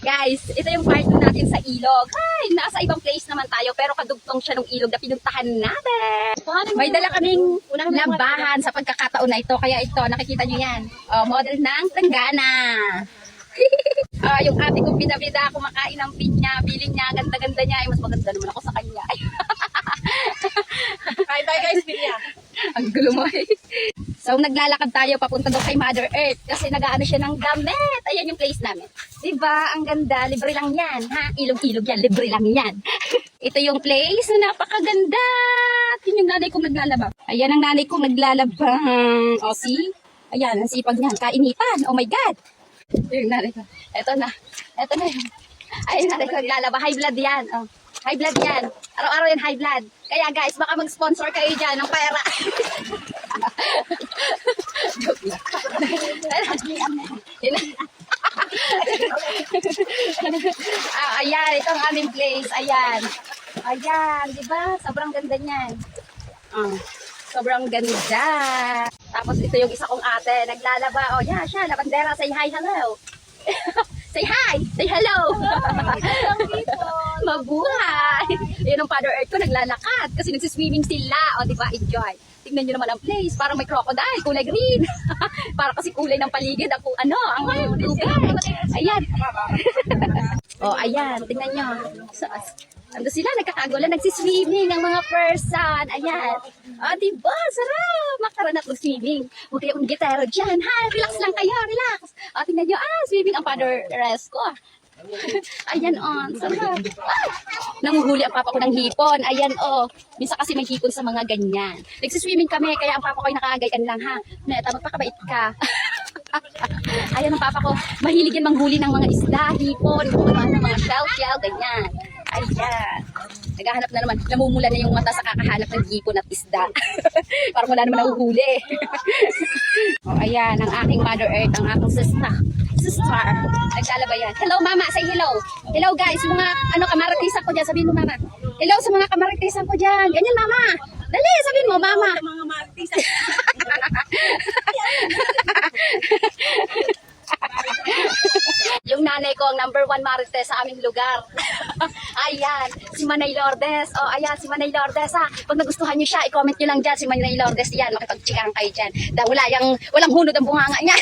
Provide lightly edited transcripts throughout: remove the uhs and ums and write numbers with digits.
Guys, ito yung part natin sa ilog. Ay, nasa ibang place naman tayo pero kadugtong siya ng ilog na pinuntahan natin. May dala kaming lambahan sa pagkakataon na ito. Kaya ito, nakikita nyo yan. Model ng Tanggana. Yung ate kong bida-bida, kumakain ng pinya, feeling niya, ganda-ganda niya. Ay, mas maganda naman ako sa kanya. Kain tayo guys, pinya. Ang gulo mo eh. So, naglalakad tayo papunta doon kay Mother Earth kasi nag-aano siya ng gamit. Ayan yung place namin. Diba? Ang ganda. Libre lang yan. Ha? Ilog-ilog yan. Libre lang yan. Ito yung place na napakaganda. Yun yung nanay kong naglalaba. Ayan ang nanay kong naglalaba. O, see? Ayan, ang sipag niyan. Kainitan. Oh my God. Yung nanay ko. Ito na. Ito na yun. Ay, nanay ko naglalaba. High blood yan. Oh. High blood yan. Araw-araw yan high blood. Kaya guys, baka mag-sponsor kayo dyan ng pera. Joke lang. Ayan, ito ang aming place. Ayan. Ayan, di ba? Sobrang ganda niyan. Sobrang ganda. Tapos ito yung isa kong ate, naglalaba. Oh, yeah, siya, labandera. Say hi, hello. Say hi! Say hello! Mabuhay! Yun ang Father Earth ko, naglalakad. Kasi nagsiswimming sila. O, diba? Enjoy. Tingnan nyo naman ang place. Parang may crocodile, kulay green. Parang kasi kulay ng paligid. Ako, ang lugar. Ayan. O, ayan. Tingnan nyo. Ando sila, nagkakagulan, nagsiswimming ang mga person. Ayan. O, diba? Sarap! Makaranap ng swimming. Huwag kayong gitero dyan. Ha? Relax lang kayo, relax. O, tingnan nyo. Swimming ang Father Rest ko. Ayan, sarap. Nanguhuli ang papa ko ng hipon. Ayan, minsan kasi may hipon sa mga ganyan. Nagsiswimming kami, kaya ang papa ko ay nakagayan lang, ha? Neta, magpakabait ka. Ayan ang papa ko. Mahilig yan manghuli ng mga isda, hipon, mga shell, ganyan. Ayan. Naghahanap na naman. Namumula na yung mata sa kakahanap ng hipon at isda. Parang wala naman nahuhuli. Ayan, ang aking Mother Earth, ang aking sister. Naglalaba yan. Hello, mama. Say hello. Hello, guys. Yung mga kamaratisan ko dyan. Sabihin mo, mama. Hello sa mga kamaratisan ko dyan. Ganyan, mama. Dali, sabihin mo, mama. Mga martisan. Yung nanay ko, ang number 1 marites sa aming lugar. Ayan, si Manay Lourdes. Ayan, si Manay Lourdes, ha. Pag nagustuhan niyo siya, i-comment niyo lang dyan, si Manay Lourdes. Yan, makipag-chikahan kayo dyan. Dahil walang hunod ang bunganga niya.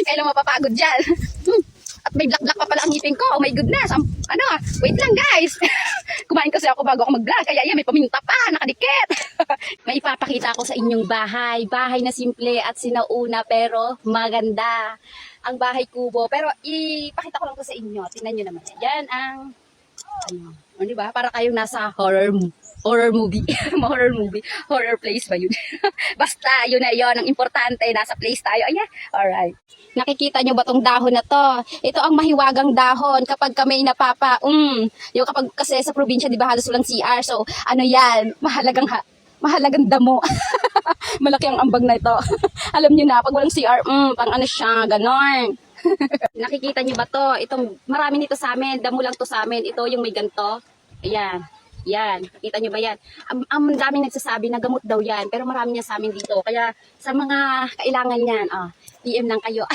Kailang mapapagod dyan. At may black-black pa pala ang ngipin ko. Oh my goodness. Wait lang guys. Kumain kasi ako bago ako mag-vlog. Kaya yan, may paminta pa, nakadikit. May ipapakita ako sa inyong bahay. Bahay na simple at sinauna pero maganda. Ang bahay kubo. Pero ipakita ko lang to sa inyo. Tingnan nyo naman. Yan ang, di ba? Para kayong nasa horror movie. Horror place ba yun? Basta, yun na yun. Ang importante, nasa place tayo. Ayan. Alright. Nakikita nyo ba tong dahon na to? Ito ang mahiwagang dahon kapag kami yung kapag kasi sa probinsya, di ba, halos walang CR. So, yan? Mahalagang damo. Malaki ang ambag na ito. Alam nyo na, pag walang CR, pang siya, ganon. Nakikita nyo ba to? Itong, marami nito sa amin. Damo lang to sa amin. Ito yung may ganto. Ayan. Yan. Nakita nyo ba yan? Ang daming nagsasabi na gamot daw yan. Pero marami niya sa amin dito. Kaya sa mga kailangan yan, PM lang kayo.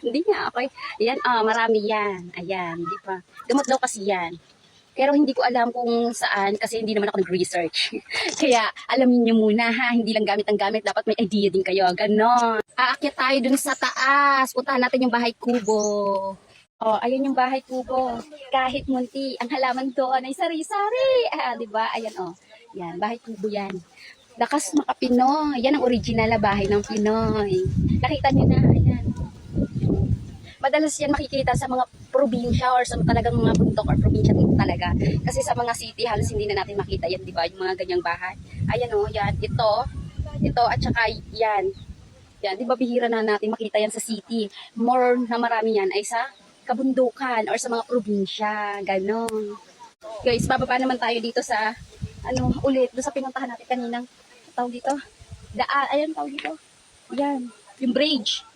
Hindi nga, okay? Ayan, marami yan. Ayan, di ba? Gamot daw kasi yan. Pero hindi ko alam kung saan kasi hindi naman ako nag-research. Kaya alamin nyo muna, ha? Hindi lang gamit ang gamit. Dapat may idea din kayo. Ganon. Aakyat tayo dun sa taas. Puntahan natin yung bahay kubo. Ayan yung bahay kubo. Kahit munti, ang halaman doon ay sari-sari. Di ba? Ayan, Yan, bahay kubo yan. Lakas makapinoy. Yan ang original na bahay ng Pinoy. Nakita nyo na, ayan. Madalas yan makikita sa mga probinsya or sa talagang mga bundok or probinsya talaga. Kasi sa mga city, halos hindi na natin makita yan, di ba? Yung mga ganyang bahay. Ayan, yan. Ito, at saka yan. Yan, di ba bihira na natin makita yan sa city. More na marami yan ay sa kabundukan or sa mga probinsya. Ganon. Guys, bababa naman tayo dito sa ulit, doon sa pinuntahan natin kaninang tawag dito. Ayan, tawag dito. Ayan, yung bridge.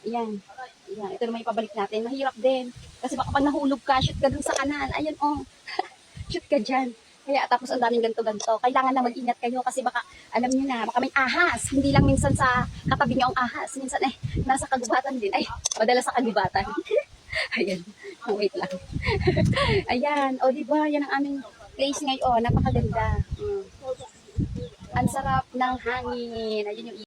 Ayan. Ayan, ito naman ipabalik natin. Mahirap din. Kasi baka pag nahulog ka, shoot ka dun sa kanan. Ayan, shoot ka dyan. Kaya tapos ang daming ganto-ganto. Kailangan na mag-ingat kayo kasi baka, alam niyo na, baka may ahas. Hindi lang minsan sa katabi niyo ang ahas. Minsan nasa kagubatan din. Ay, madalas sa kagubatan. Ayan. Wait lang. Ayan. O, diba? Yan ang aming place ngayon. Napakaganda. Ang sarap ng hangin. Ayun yung